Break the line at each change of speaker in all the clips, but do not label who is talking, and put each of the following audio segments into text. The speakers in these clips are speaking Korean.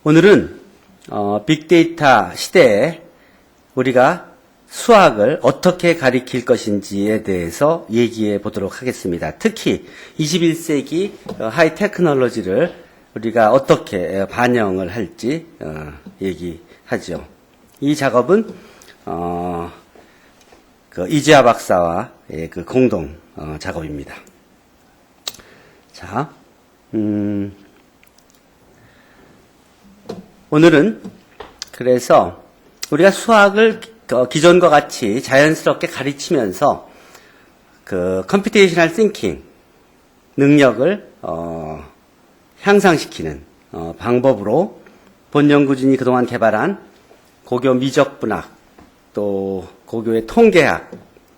오늘은 빅데이터 시대에 우리가 수학을 어떻게 가리킬 것인지에 대해서 얘기해 보도록 하겠습니다. 특히 21세기 하이 테크놀로지를 우리가 어떻게 반영을 할지 얘기하죠. 이 작업은 이재하 박사와의 그 공동 작업입니다. 자, 오늘은 그래서 우리가 수학을 기존과 같이 자연스럽게 가르치면서 그 컴퓨테이셔널 띵킹 능력을 향상시키는 방법으로 본연구진이 그동안 개발한 고교 미적분학, 또 고교의 통계학,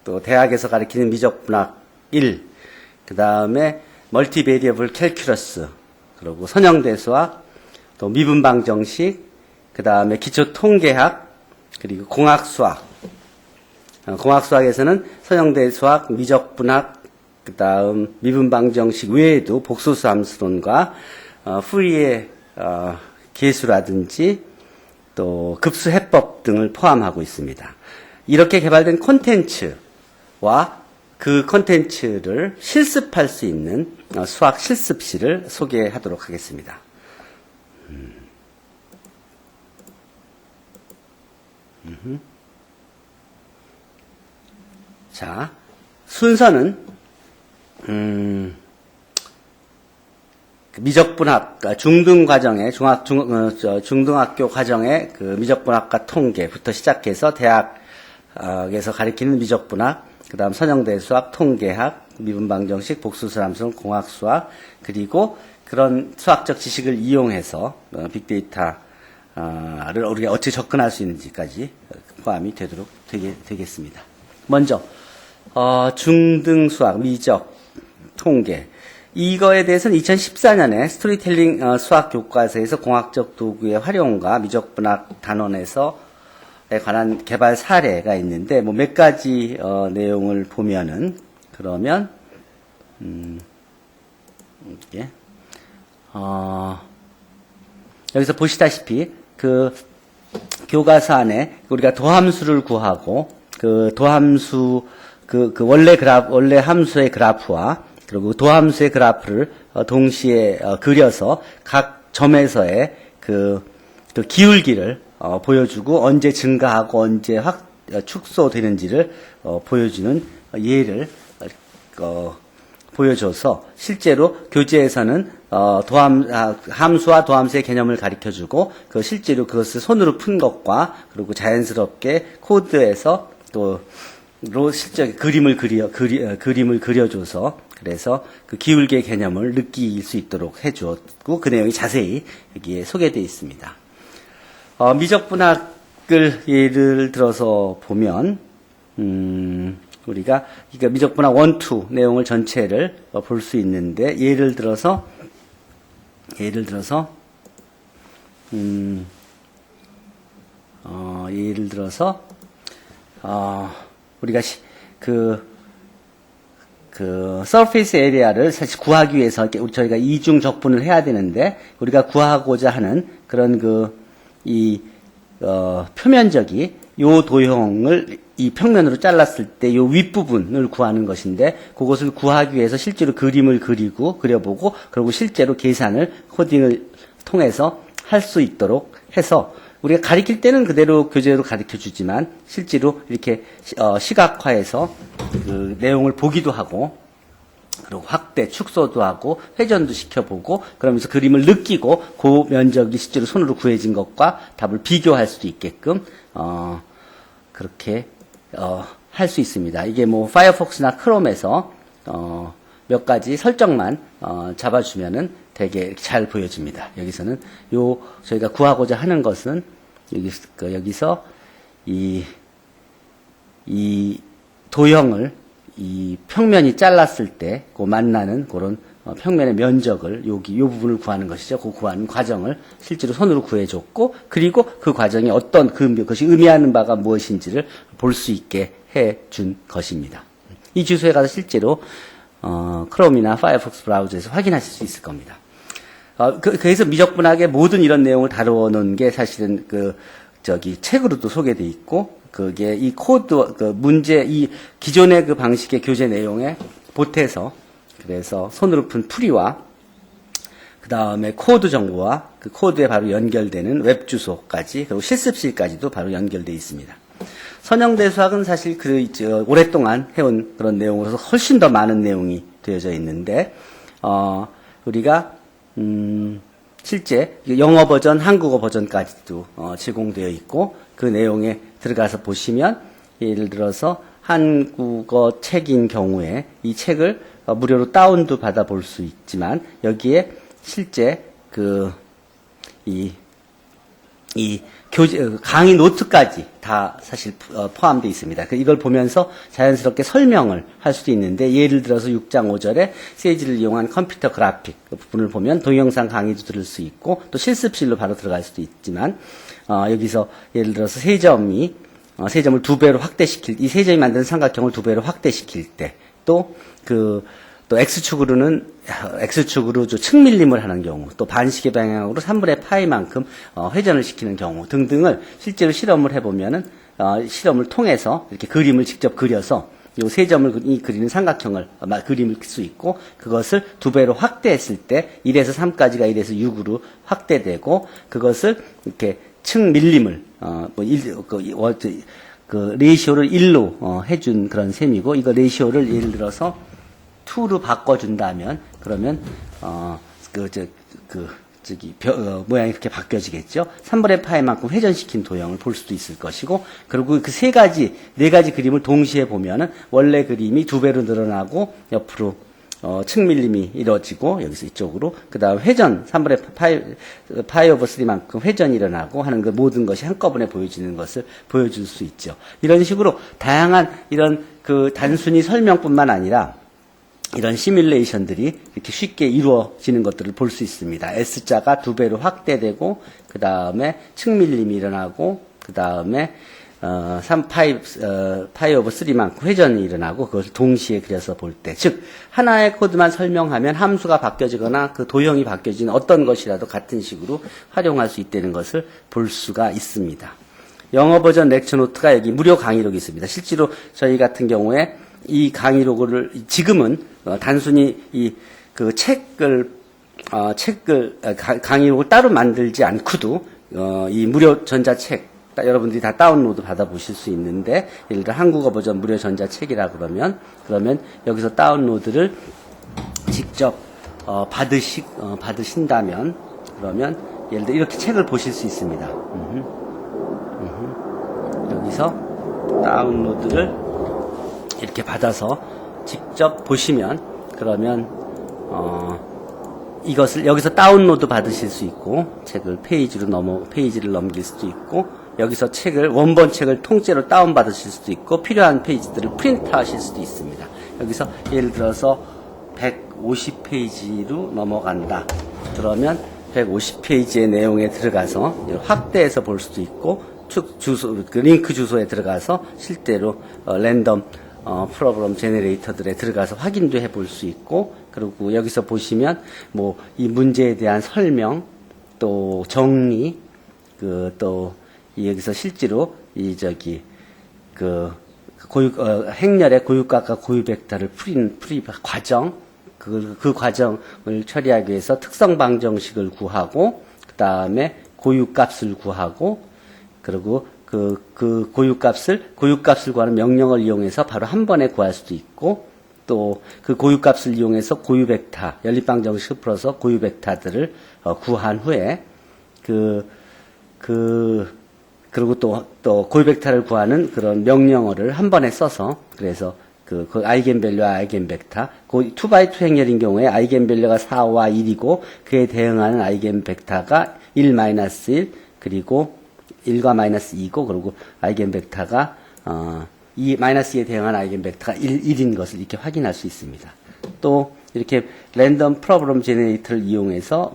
또 대학에서 가르치는 미적분학 1, 그 다음에 멀티베리어블 캘큘러스, 그리고 선형대 수학, 또 미분방 정식, 그 다음에 기초 통계학, 그리고 공학수학. 공학수학에서는 선형대 수학, 미적분학, 그 다음 미분방 정식 외에도 복소수 함수론과 푸리에 계수라든지 또 급수 해법 등을 포함하고 있습니다. 이렇게 개발된 콘텐츠와 그 콘텐츠를 실습할 수 있는 수학 실습실을 소개하도록 하겠습니다. 자, 순서는 미적분학 중등 과정의 중등학교 과정의 그 미적분학과 통계부터 시작해서 대학에서 가르치는 미적분학, 그다음 선형대 수학, 통계학, 미분방 정식, 복수수 함수론, 공학수학, 그리고 그런 수학적 지식을 이용해서 빅데이터를 우리가 어떻게 접근할 수 있는지까지 포함이 되도록 되겠습니다. 먼저 중등 수학, 미적, 통계. 이거에 대해서는 2014년에 스토리텔링 수학 교과서에서 공학적 도구의 활용과 미적분학 단원에서에 관한 개발 사례가 있는데, 뭐 몇 가지 내용을 보면은, 그러면 여기서 보시다시피 그 교과서 안에 우리가 도함수를 구하고 그 도함수 원래 함수의 그래프와 그리고 도함수의 그래프를 동시에 그려서 각 점에서의 그 기울기를 보여주고 언제 증가하고 언제 축소되는지를 보여주는 예를 보여줘서 실제로 교재에서는 함수와 도함수의 개념을 가르쳐주고 실제로 그것을 손으로 푼 것과 그리고 자연스럽게 코드에서 또 실제 그림을 그려줘서 그래서 그 기울기의 개념을 느낄 수 있도록 해주었고 그 내용이 자세히 여기에 소개되어 있습니다. 미적분학을 예를 들어서 보면 우리가 미적분학 1, 2 내용을 전체를 볼 수 있는데 예를 들어서 우리가 서페이스 에리아를 사실 구하기 위해서 저희가 이중 적분을 해야 되는데 우리가 구하고자 하는 그런 표면적이 요 도형을 이 평면으로 잘랐을 때 요 윗부분을 구하는 것인데 그것을 구하기 위해서 실제로 그림을 그려보고 그리고 실제로 계산을 코딩을 통해서 할 수 있도록 해서 우리가 가르칠 때는 그대로 교재로 가르쳐 주지만 실제로 이렇게 시각화해서 그 내용을 보기도 하고 그리고 확대, 축소도 하고 회전도 시켜보고 그러면서 그림을 느끼고 그 면적이 실제로 손으로 구해진 것과 답을 비교할 수도 있게끔 그렇게 할 수 있습니다. 이게 뭐 파이어폭스나 크롬에서 몇 가지 설정만 잡아주면은 되게 잘 보여집니다. 여기서는 저희가 구하고자 하는 것은 여기서 이 도형을 이 평면이 잘랐을 때 그 만나는 그런 평면의 면적을 요 부분을 구하는 것이죠. 그 구하는 과정을 실제로 손으로 구해줬고 그리고 그 과정이 어떤 그것이 의미하는 바가 무엇인지를 볼 수 있게 해준 것입니다. 이 주소에 가서 실제로 크롬이나 파이어폭스 브라우저에서 확인하실 수 있을 겁니다. 그래서 미적분학의 모든 이런 내용을 다루어놓은 게 사실은 책으로도 소개돼 있고, 그게 이 코드, 문제, 이 기존의 그 방식의 교재 내용에 보태서, 그래서 손으로 푼 풀이와, 그 다음에 코드 정보와 그 코드에 바로 연결되는 웹 주소까지, 그리고 실습실까지도 바로 연결되어 있습니다. 선형대 수학은 사실 오랫동안 해온 그런 내용으로서 훨씬 더 많은 내용이 되어져 있는데, 우리가, 실제 영어 버전, 한국어 버전까지도 제공되어 있고, 그 내용에 들어가서 보시면, 예를 들어서 한국어 책인 경우에 이 책을 무료로 다운도 받아 볼 수 있지만, 여기에 실제 강의 노트까지 다 사실 포함되어 있습니다. 이걸 보면서 자연스럽게 설명을 할 수도 있는데, 예를 들어서 6장 5절에 세이지를 이용한 컴퓨터 그래픽 그 부분을 보면 동영상 강의도 들을 수 있고, 또 실습실로 바로 들어갈 수도 있지만, 여기서 예를 들어서 세점을 2배로 확대시킬, 이 세점이 만드는 삼각형을 2배로 확대시킬 때, 또 X축으로 측밀림을 하는 경우, 또 반시계 방향으로 3분의 파이만큼 회전을 시키는 경우 등등을 실제로 실험을 해보면은, 실험을 통해서 이렇게 그림을 직접 그려서 요 세 점을 그리는 삼각형을 그림을 그릴 수 있고, 그것을 2배로 확대했을 때 1에서 3까지가 1에서 6으로 확대되고, 그것을 이렇게 측밀림을, 레이시오를 1로 해준 그런 셈이고, 이거 레이시오를 예를 들어서 2로 바꿔준다면, 그러면, 모양이 그렇게 바뀌어지겠죠? 3분의 파이만큼 회전시킨 도형을 볼 수도 있을 것이고, 그리고 그 네 가지 그림을 동시에 보면은, 원래 그림이 2배로 늘어나고, 옆으로, 측밀림이 이루어지고, 여기서 이쪽으로, 그 다음 회전, 3분의 파이 오버 3만큼 회전이 일어나고 하는 그 모든 것이 한꺼번에 보여지는 것을 보여줄 수 있죠. 이런 식으로 다양한 이런 단순히 설명뿐만 아니라, 이런 시뮬레이션들이 이렇게 쉽게 이루어지는 것들을 볼 수 있습니다. S자가 2배로 확대되고, 그 다음에 측밀림이 일어나고, 그 다음에, 파이 오브 3만큼 회전이 일어나고, 그것을 동시에 그려서 볼 때. 즉, 하나의 코드만 설명하면 함수가 바뀌어지거나 그 도형이 바뀌어지는 어떤 것이라도 같은 식으로 활용할 수 있다는 것을 볼 수가 있습니다. 영어 버전 렉처 노트가 여기 무료 강의록이 있습니다. 실제로 저희 같은 경우에 이 강의록을 지금은 단순히 강의록을 따로 만들지 않고도 이 무료 전자책 여러분들이 다 다운로드 받아보실 수 있는데, 예를 들어 한국어 버전 무료 전자책이라 그러면 여기서 다운로드를 직접 받으신다면, 그러면 예를 들어 이렇게 책을 보실 수 있습니다. 여기서 다운로드를 이렇게 받아서 직접 보시면, 그러면 이것을 여기서 다운로드 받으실 수 있고, 책을 페이지를 넘길 수도 있고, 여기서 원본 책을 통째로 다운 받으실 수도 있고, 필요한 페이지들을 프린트 하실 수도 있습니다. 여기서 예를 들어서 150페이지로 넘어간다. 그러면 150페이지의 내용에 들어가서 확대해서 볼 수도 있고, 링크 주소에 들어가서 실제로 랜덤 프로그램 제너레이터들에 들어가서 확인도 해볼 수 있고, 그리고 여기서 보시면 이 문제에 대한 설명, 또 정리, 또 여기서 실제로 행렬의 고유값과 고유벡터를 풀이 과정, 그 과정을 처리하기 위해서 특성 방정식을 구하고, 그 다음에 고유값을 구하고, 그리고 그 고유값을 구하는 명령을 이용해서 바로 한 번에 구할 수도 있고, 또 그 고유값을 이용해서 고유벡터, 연립방정식을 풀어서 고유벡터들을 구한 후에 그리고 또 고유벡터를 구하는 그런 명령어를 한 번에 써서, 그래서 그 아이겐밸류와 아이겐벡터, 2x2 행렬인 경우에 아이겐밸류가 4와 1이고 그에 대응하는 아이겐벡터가 1-1, 그리고 1과 -2고, 그리고 아이겐벡터가 2-2에 대응한 아이겐벡터가 1인 것을 이렇게 확인할 수 있습니다. 또 이렇게 랜덤 프로그램 제너레이터를 이용해서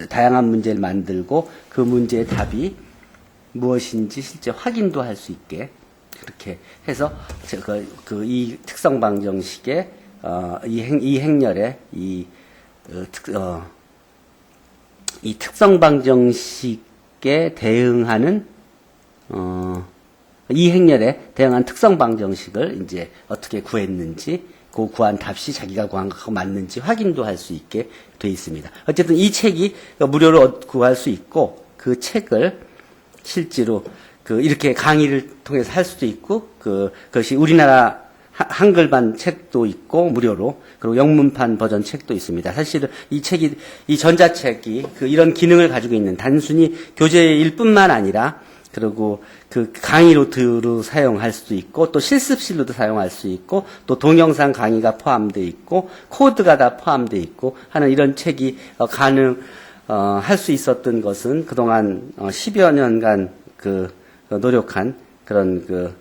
다양한 문제를 만들고 그 문제의 답이 무엇인지 실제 확인도 할 수 있게, 그렇게 해서 이 특성 방정식의 이 행렬의 이 특성 방정식에 대응하는 이 행렬에 대응한 특성 방정식을 이제 어떻게 구했는지, 그 구한 답이 자기가 구한 것하고 맞는지 확인도 할 수 있게 돼 있습니다. 어쨌든 이 책이 무료로 구할 수 있고, 그 책을 실제로 이렇게 강의를 통해서 할 수도 있고, 그것이 우리나라 한글판 책도 있고 무료로, 그리고 영문판 버전 책도 있습니다. 사실은 이 책이, 이 전자책이 이런 기능을 가지고 있는, 단순히 교재일 뿐만 아니라 그리고 강의 노트로 사용할 수도 있고, 또 실습실로도 사용할 수 있고, 또 동영상 강의가 포함되어 있고, 코드가 다 포함되어 있고 하는 이런 책이 할 수 있었던 것은 그동안 10여 년간 노력한 그런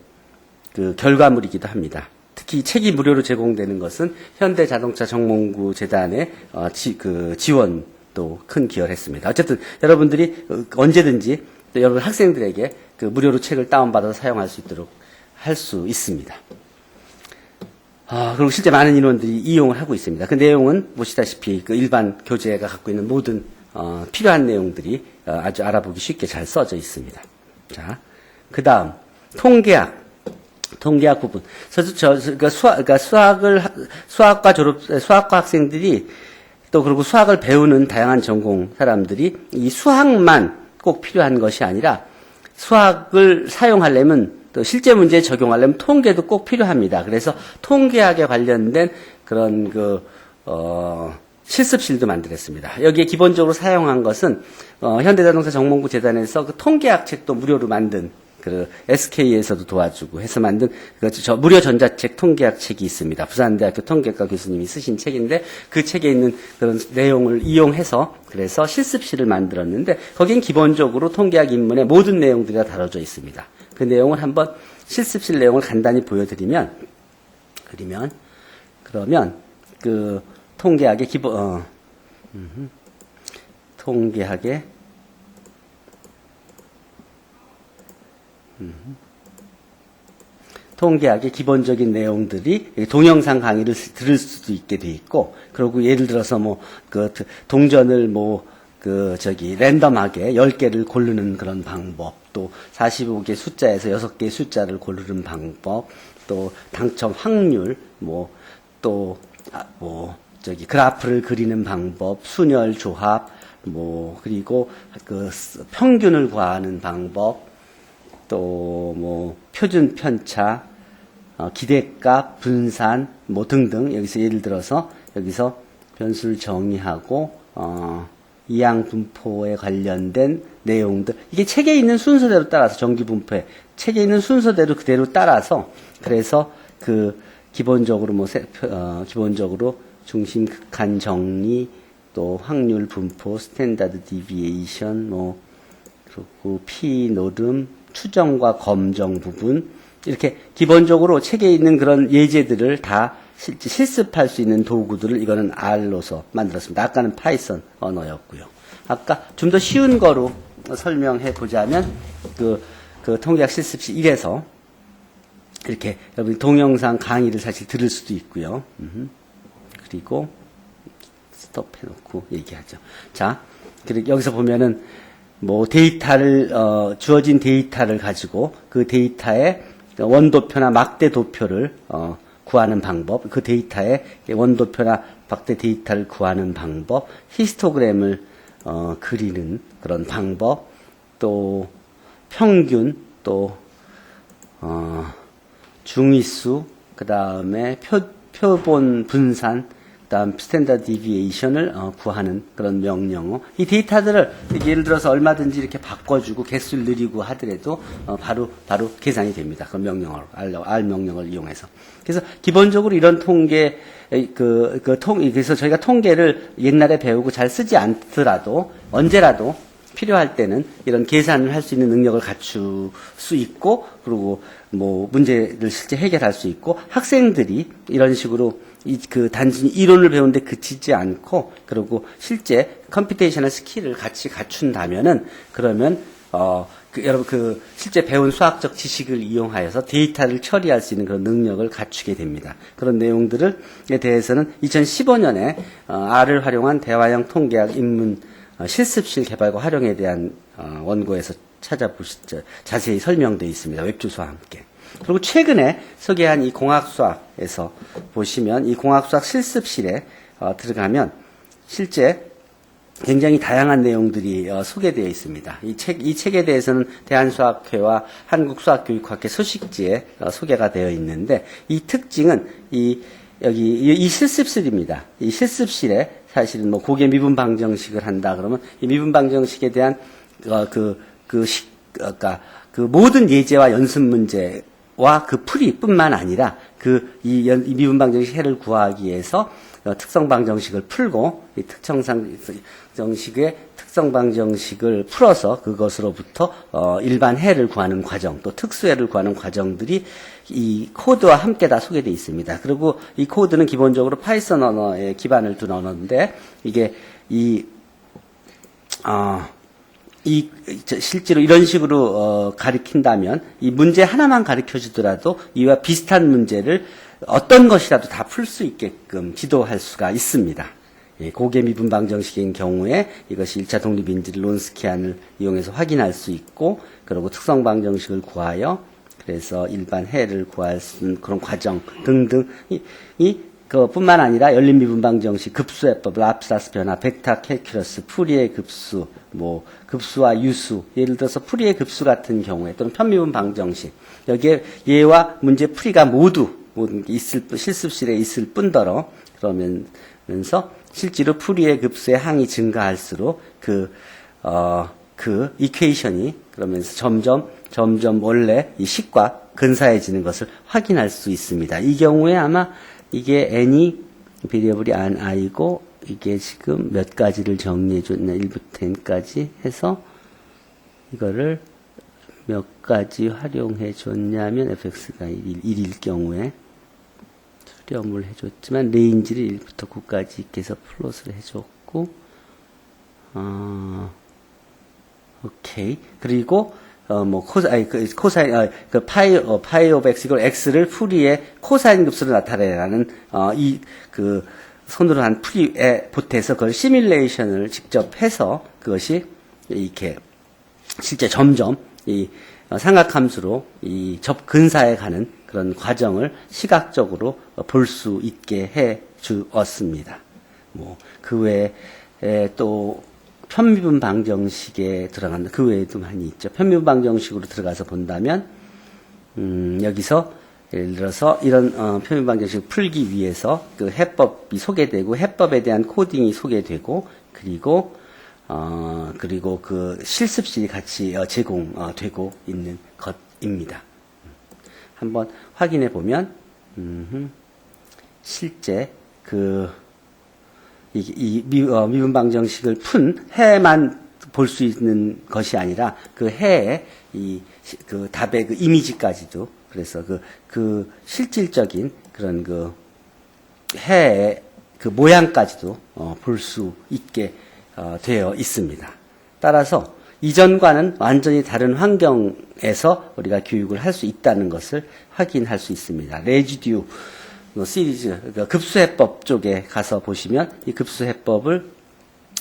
결과물이기도 합니다. 특히 이 책이 무료로 제공되는 것은 현대자동차 정몽구 재단의 지원도 큰 기여를 했습니다. 어쨌든 여러분들이 언제든지 여러분 학생들에게 무료로 책을 다운받아서 사용할 수 있도록 할 수 있습니다. 그리고 실제 많은 인원들이 이용을 하고 있습니다. 그 내용은 보시다시피 일반 교재가 갖고 있는 모든 필요한 내용들이 아주 알아보기 쉽게 잘 써져 있습니다. 자, 그 다음 통계학 부분. 수학과 학생들이 또 그리고 수학을 배우는 다양한 전공 사람들이 이 수학만 꼭 필요한 것이 아니라 수학을 사용하려면, 또 실제 문제에 적용하려면 통계도 꼭 필요합니다. 그래서 통계학에 관련된 그런 실습실도 만들었습니다. 여기에 기본적으로 사용한 것은 현대자동차 정몽구 재단에서 통계학 책도 무료로 만든 SK에서도 도와주고 해서 만든 무료 전자책 통계학 책이 있습니다. 부산대학교 통계과 교수님이 쓰신 책인데, 그 책에 있는 그런 내용을 이용해서 그래서 실습실을 만들었는데, 거긴 기본적으로 통계학 인문의 모든 내용들이 다 다뤄져 있습니다. 그 내용을 한번 실습실 내용을 간단히 보여드리면, 그러면 통계학의 통계학의 기본적인 내용들이 동영상 강의를 들을 수도 있게 돼 있고, 그리고 예를 들어서 동전을 랜덤하게 10개를 고르는 그런 방법, 또 45개 숫자에서 6개의 숫자를 고르는 방법, 또 당첨 확률, 그래프를 그리는 방법, 순열 조합, 그리고 평균을 구하는 방법, 또 표준 편차, 기대값, 분산, 등등. 여기서 예를 들어서 여기서 변수를 정의하고 이항 분포에 관련된 내용들, 이게 책에 있는 순서대로 따라서, 정기 분포에 책에 있는 순서대로 그대로 따라서, 그래서 기본적으로 기본적으로 중심 극한 정리, 또 확률 분포, 스탠다드 디비에이션, 그리고 P 노름, 추정과 검정 부분, 이렇게 기본적으로 책에 있는 그런 예제들을 다 실습할 수 있는 도구들을 이거는 R로서 만들었습니다. 아까는 파이썬 언어였고요. 아까 좀 더 쉬운 거로 설명해 보자면, 통계학 실습실 1에서 이렇게 여러분이 동영상 강의를 사실 들을 수도 있고요. 그리고 스톱해놓고 얘기하죠. 자, 그리고 여기서 보면은 데이터를 주어진 데이터를 가지고 그 데이터의 원도표나 막대 도표를 구하는 방법, 그 데이터의 원도표나 막대 데이터를 구하는 방법, 히스토그램을 그리는 그런 방법, 또 평균, 또 중위수, 그 다음에 표본 분산, 그다음 스탠다드 디비에이션을 구하는 그런 명령어. 이 데이터들을 예를 들어서 얼마든지 이렇게 바꿔주고 개수를 늘리고 하더라도 바로 계산이 됩니다. 그 명령어로 R 명령을 이용해서. 그래서 기본적으로 이런 통계 그래서 저희가 통계를 옛날에 배우고 잘 쓰지 않더라도 언제라도 필요할 때는 이런 계산을 할 수 있는 능력을 갖출 수 있고, 그리고 문제를 실제 해결할 수 있고, 학생들이 이런 식으로 단순히 이론을 배우는데 그치지 않고, 그리고 실제 컴퓨테이셔널 스킬을 같이 갖춘다면은, 그러면, 여러분 실제 배운 수학적 지식을 이용하여서 데이터를 처리할 수 있는 그런 능력을 갖추게 됩니다. 그런 내용들에 대해서는 2015년에 R을 활용한 대화형 통계학 입문 실습실 개발과 활용에 대한 원고에서 찾아보시죠. 자세히 설명되어 있습니다. 웹주소와 함께. 그리고 최근에 소개한 이 공학수학에서 보시면 이 공학수학 실습실에 들어가면 실제 굉장히 다양한 내용들이 소개되어 있습니다. 이 책에 대해서는 대한수학회와 한국수학교육학회 소식지에 소개가 되어 있는데 이 특징은 여기 이 실습실입니다. 이 실습실에 사실은 뭐 고개 미분 방정식을 한다 그러면 이 미분 방정식에 대한 그러니까 그 모든 예제와 연습 문제와 그 풀이뿐만 아니라 이 미분 방정식 해를 구하기 위해서 특성 방정식을 풀고 이 특성 방정식을 풀어서 그것으로부터 일반 해를 구하는 과정 또 특수해를 구하는 과정들이 이 코드와 함께 다 소개되어 있습니다. 그리고 이 코드는 기본적으로 파이썬 언어에 기반을 둔 언어인데 이게 실제로 이런 식으로 가리킨다면 이 문제 하나만 가르쳐 주더라도 이와 비슷한 문제를 어떤 것이라도 다 풀 수 있게끔 지도할 수가 있습니다. 고개 미분 방정식인 경우에 이것이 1차 독립인지를 론스키안을 이용해서 확인할 수 있고, 그리고 특성 방정식을 구하여 그래서 일반 해를 구할 수 있는 그런 과정 등등 그뿐만 아니라 열린 미분 방정식, 급수해법, 랍사스 변화, 벡터 캘큘러스, 푸리에 급수, 뭐 급수와 유수, 예를 들어서 푸리에 급수 같은 경우에 또는 편미분 방정식, 여기에 얘와 문제 풀이가 모두 실습실에 있을 뿐더러 그러면서 실제로 푸리에 급수의 항이 증가할수록 그 이퀘이션이 그러면서 점점 원래 이 식과 근사해지는 것을 확인할 수 있습니다. 이 경우에 아마 이게 n이 베리어블이 i고 이게 지금 몇 가지를 정리해 줬나 1부터 n까지 해서 이거를 몇 가지 활용해 줬냐면 fx가 1일 경우에 수렴을 해줬지만 레인지를 1부터 9까지 있게 해서 플롯을 해줬고 오케이. 그리고 파이 오브 x 이걸 x를 풀이의 코사인 급수로 나타내라는 손으로 한 풀이에 보태서 그걸 시뮬레이션을 직접 해서 그것이 이렇게 실제 점점 이 삼각함수로 이 근사해 가는 그런 과정을 시각적으로 볼 수 있게 해 주었습니다. 그 외에 또 편미분 방정식에 들어간다. 그 외에도 많이 있죠. 편미분 방정식으로 들어가서 본다면, 여기서 예를 들어서 이런 편미분 방정식을 풀기 위해서 그 해법이 소개되고 해법에 대한 코딩이 소개되고 그리고 그 실습실이 같이 제공되고 있는 것입니다. 한번 확인해 보면 실제 미분 방정식을 푼 해만 볼 수 있는 것이 아니라 그 해의 그 답의 그 이미지까지도 그래서 그 실질적인 그런 그 해의 그 모양까지도 볼 수 있게 되어 있습니다. 따라서 이전과는 완전히 다른 환경에서 우리가 교육을 할 수 있다는 것을 확인할 수 있습니다. 레지듀 시리즈, 급수해법 쪽에 가서 보시면 이 급수해법을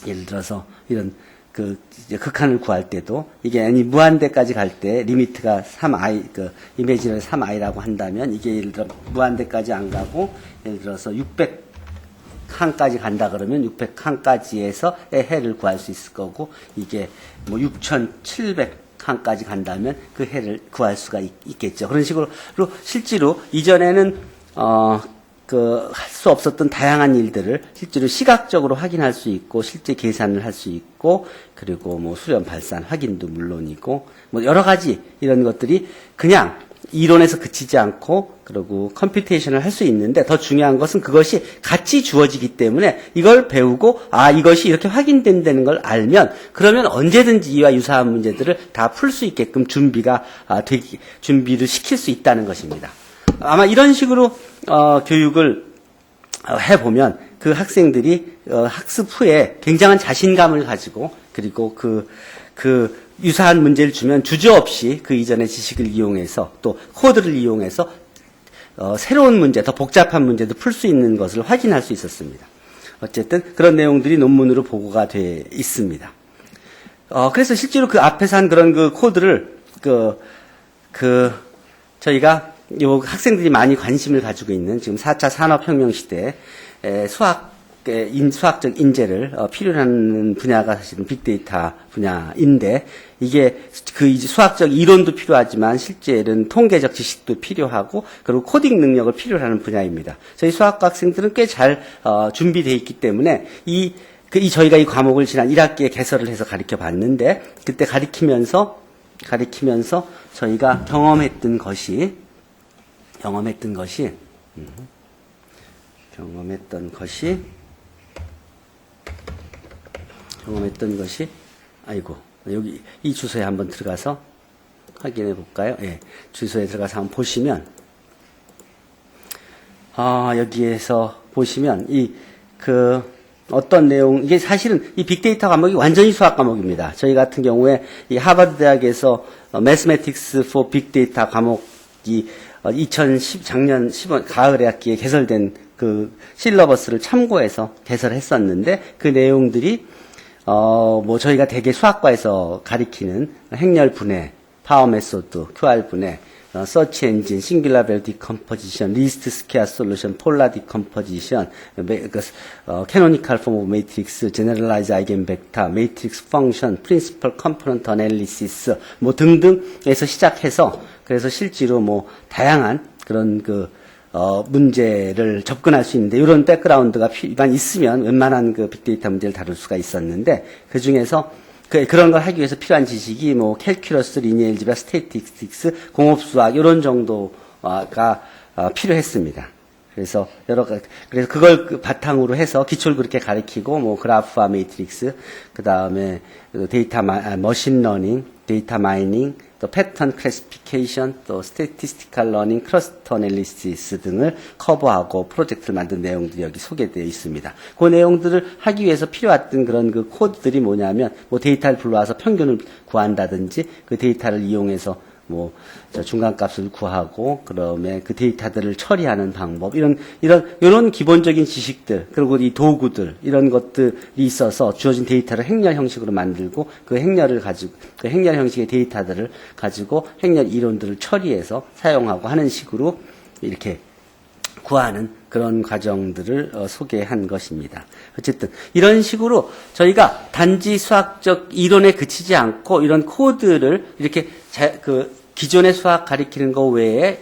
예를 들어서 이런 극한을 구할 때도 이게 n이 무한대까지 갈 때 리미트가 3i, 이미지를 3i라고 한다면 이게 예를 들어 무한대까지 안 가고 예를 들어서 600칸까지 간다 그러면 600칸까지에서 해를 구할 수 있을 거고 이게 뭐 6,700칸까지 간다면 그 해를 구할 수가 있겠죠. 그런 식으로 실제로 이전에는 할 수 없었던 다양한 일들을 실제로 시각적으로 확인할 수 있고, 실제 계산을 할 수 있고, 그리고 뭐 수렴, 발산, 확인도 물론이고, 뭐 여러 가지 이런 것들이 그냥 이론에서 그치지 않고, 그리고 컴퓨테이션을 할 수 있는데 더 중요한 것은 그것이 같이 주어지기 때문에 이걸 배우고, 이것이 이렇게 확인된다는 걸 알면, 그러면 언제든지 이와 유사한 문제들을 다 풀 수 있게끔 준비를 시킬 수 있다는 것입니다. 아마 이런 식으로 교육을 해보면 그 학생들이 학습 후에 굉장한 자신감을 가지고 그리고 그 유사한 문제를 주면 주저없이 그 이전의 지식을 이용해서 또 코드를 이용해서 새로운 문제, 더 복잡한 문제도 풀 수 있는 것을 확인할 수 있었습니다. 어쨌든 그런 내용들이 논문으로 보고가 돼 있습니다. 그래서 실제로 그 앞에서 한 그런 그 코드를 저희가 요 학생들이 많이 관심을 가지고 있는 지금 4차 산업혁명 시대에 수학적 인재를 필요로 하는 분야가 사실은 빅데이터 분야인데, 이게 이제 수학적 이론도 필요하지만 실제는 통계적 지식도 필요하고, 그리고 코딩 능력을 필요로 하는 분야입니다. 저희 수학과 학생들은 꽤 잘 준비되어 있기 때문에 저희가 이 과목을 지난 1학기에 개설을 해서 가르쳐 봤는데, 그때 가르치면서 저희가 경험했던 것이 여기 이 주소에 한번 들어가서 확인해 볼까요? 예. 주소에 들어가서 한번 보시면 여기에서 보시면 어떤 내용, 이게 사실은 이 빅데이터 과목이 완전히 수학 과목입니다. 저희 같은 경우에 이 하버드 대학에서 Mathematics for Big Data 과목이 작년 10월 가을에 학기에 개설된 그 실러버스를 참고해서 개설했었는데, 그 내용들이 저희가 대개 수학과에서 가리키는 행렬 분해, 파워 메소드, QR 분해, 서치 엔진, 싱귤러 밸 디컴포지션, 리스트 스퀘어 솔루션, 폴라 디컴포지션, 캐노니컬 폼 오브 매트릭스, 제너럴라이즈 아이겐 벡터, 매트릭스 펑션, 프린시플 컴포넌트 어널리시스 등등에서 시작해서, 그래서 실제로 다양한 그런 문제를 접근할 수 있는데, 이런 백그라운드가 있으면 웬만한 빅데이터 문제를 다룰 수가 있었는데, 그 중에서 그런 걸 하기 위해서 필요한 지식이 캘큘러스, 리니어 알제브라, 스태티스틱스, 공업수학 이런 정도가 필요했습니다. 그래서 그래서 그걸 바탕으로 해서 기초를 그렇게 가리키고 그래프와 매트릭스, 그다음에 데이터 머신러닝, 데이터 마이닝, 또 패턴 클래시피케이션, 또 스태티스티컬 러닝, 클러스터 애널리시스 등을 커버하고 프로젝트를 만든 내용들이 여기 소개되어 있습니다. 그 내용들을 하기 위해서 필요했던 그런 그 코드들이 뭐냐면, 데이터를 불러와서 평균을 구한다든지, 그 데이터를 이용해서 중간값을 구하고, 그다음에 그 데이터들을 처리하는 방법, 이런 기본적인 지식들, 그리고 이 도구들, 이런 것들이 있어서 주어진 데이터를 행렬 형식으로 만들고, 그 행렬 형식의 데이터들을 가지고 행렬 이론들을 처리해서 사용하고 하는 식으로 이렇게 구하는 그런 과정들을 소개한 것입니다. 어쨌든 이런 식으로 저희가 단지 수학적 이론에 그치지 않고, 이런 코드를 이렇게 기존의 수학 가리키는 거 외에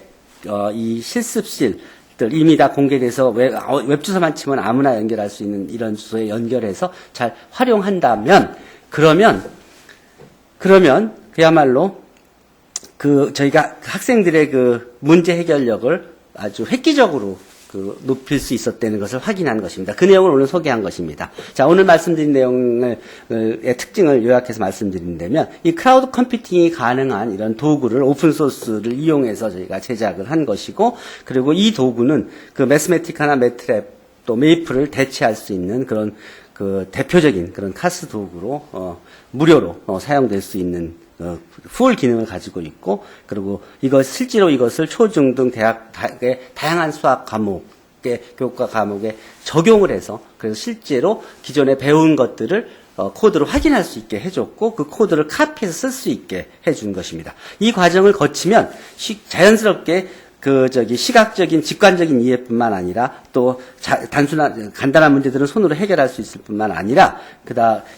이 실습실들 이미 다 공개돼서 웹주소만 치면 아무나 연결할 수 있는 이런 주소에 연결해서 잘 활용한다면, 그러면 그야말로 저희가 학생들의 문제 해결력을 아주 획기적으로 높일 수 있었다는 것을 확인한 것입니다. 그 내용을 오늘 소개한 것입니다. 자, 오늘 말씀드린 내용의 특징을 요약해서 말씀드린다면, 이 클라우드 컴퓨팅이 가능한 이런 도구를, 오픈소스를 이용해서 저희가 제작을 한 것이고, 그리고 이 도구는 매스매티카나 매트랩 또 메이플을 대체할 수 있는 그런 대표적인 그런 카스 도구로 무료로 사용될 수 있는 풀 기능을 가지고 있고, 그리고 실제로 이것을 초중등 대학의 다양한 수학 교과 과목에 적용을 해서, 그래서 실제로 기존에 배운 것들을 코드로 확인할 수 있게 해줬고, 그 코드를 카피해서 쓸 수 있게 해준 것입니다. 이 과정을 거치면 자연스럽게 시각적인 직관적인 이해뿐만 아니라, 또 간단한 문제들은 손으로 해결할 수 있을 뿐만 아니라,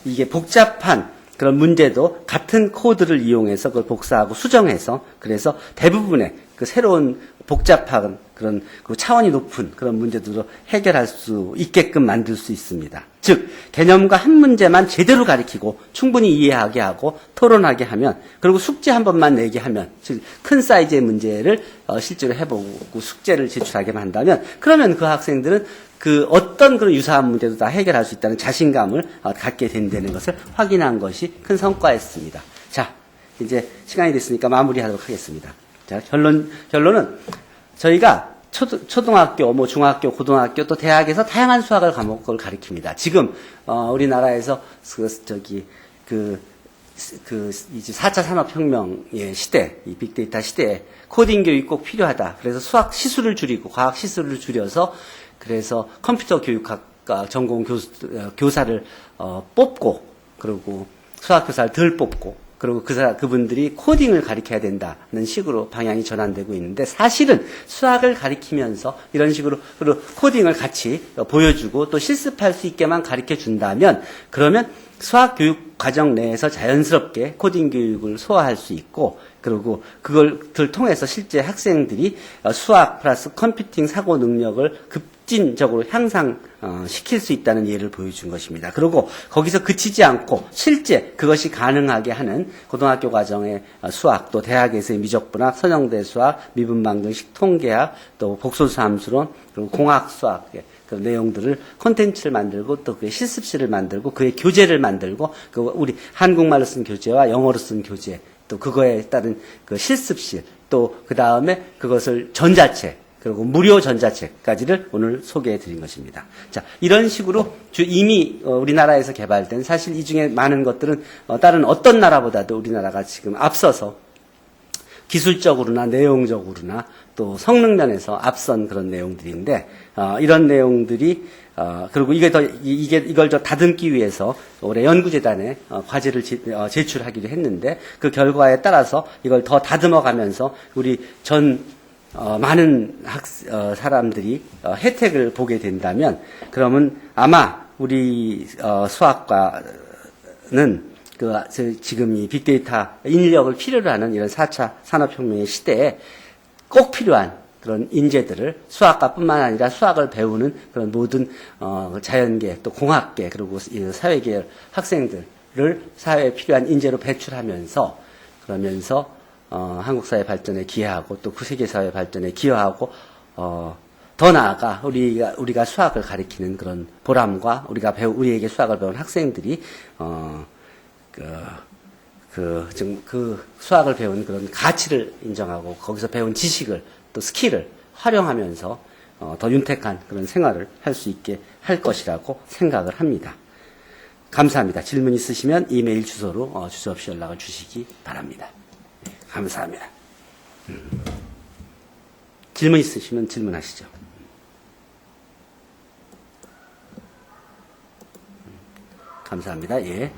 이게 복잡한 그런 문제도 같은 코드를 이용해서 그걸 복사하고 수정해서, 그래서 대부분의 새로운 복잡한 그런 차원이 높은 그런 문제들도 해결할 수 있게끔 만들 수 있습니다. 즉, 개념과 한 문제만 제대로 가리키고 충분히 이해하게 하고 토론하게 하면, 그리고 숙제 한 번만 내게 하면, 즉 큰 사이즈의 문제를 실제로 해보고 숙제를 제출하게만 한다면, 그러면 그 학생들은 어떤 그런 유사한 문제도 다 해결할 수 있다는 자신감을 갖게 된다는 것을 확인한 것이 큰 성과였습니다. 자, 이제 시간이 됐으니까 마무리하도록 하겠습니다. 자, 결론은 저희가 초등학교, 중학교, 고등학교, 또 대학에서 다양한 수학을 과목을 가르칩니다. 지금 우리나라에서 이제 4차 산업혁명의 시대, 이 빅데이터 시대에 코딩 교육 꼭 필요하다. 그래서 수학 시수를 줄이고 과학 시수를 줄여서, 그래서 컴퓨터 교육학 전공 교사를 뽑고, 그리고 수학 교사를 덜 뽑고, 그리고 그분들이 코딩을 가르쳐야 된다는 식으로 방향이 전환되고 있는데, 사실은 수학을 가르치면서 이런 식으로 코딩을 같이 보여주고 또 실습할 수 있게만 가르쳐 준다면, 그러면 수학 교육 과정 내에서 자연스럽게 코딩 교육을 소화할 수 있고, 그리고 그걸 통해서 실제 학생들이 수학 플러스 컴퓨팅 사고 능력을 급진적으로 향상시킬 수 있다는 예를 보여준 것입니다. 그리고 거기서 그치지 않고 실제 그것이 가능하게 하는 고등학교 과정의 수학, 또 대학에서의 미적분학, 서정대 수학, 미분방정식, 통계학, 또 복소수 함수론, 그리고 공학 수학, 그 내용들을 콘텐츠를 만들고 또 그의 실습실을 만들고 그의 교재를 만들고 우리 한국말로 쓴 교재와 영어로 쓴 교재, 또 그거에 따른 그 실습실, 또 그 다음에 그것을 전자책, 그리고 무료 전자책까지를 오늘 소개해 드린 것입니다. 자, 이런 식으로 이미 우리나라에서 개발된, 사실 이 중에 많은 것들은 다른 어떤 나라보다도 우리나라가 지금 앞서서 기술적으로나 내용적으로나 또 성능 면에서 앞선 그런 내용들인데, 이런 내용들이 그리고 이걸 더 다듬기 위해서 올해 연구재단에 과제를 제출하기로 했는데, 그 결과에 따라서 이걸 더 다듬어 가면서 우리 많은 사람들이 혜택을 보게 된다면, 그러면 아마 우리 수학과는 지금 이 빅데이터 인력을 필요로 하는 이런 4차 산업혁명의 시대에 꼭 필요한 그런 인재들을, 수학과뿐만 아니라 수학을 배우는 그런 모든 자연계, 또 공학계, 그리고 사회계 학생들을 사회에 필요한 인재로 배출하면서, 그러면서 한국 사회 발전에 기여하고 또 세계 사회 발전에 기여하고, 더 나아가 우리가 수학을 가리키는 그런 보람과 우리에게 수학을 배운 학생들이 그 수학을 배운 그런 가치를 인정하고 거기서 배운 지식을 또 스킬을 활용하면서 더 윤택한 그런 생활을 할 수 있게 할 것이라고 생각을 합니다. 감사합니다. 질문 있으시면 이메일 주소로 주저 없이 연락을 주시기 바랍니다. 감사합니다. 질문 있으시면 질문하시죠. 감사합니다. 예.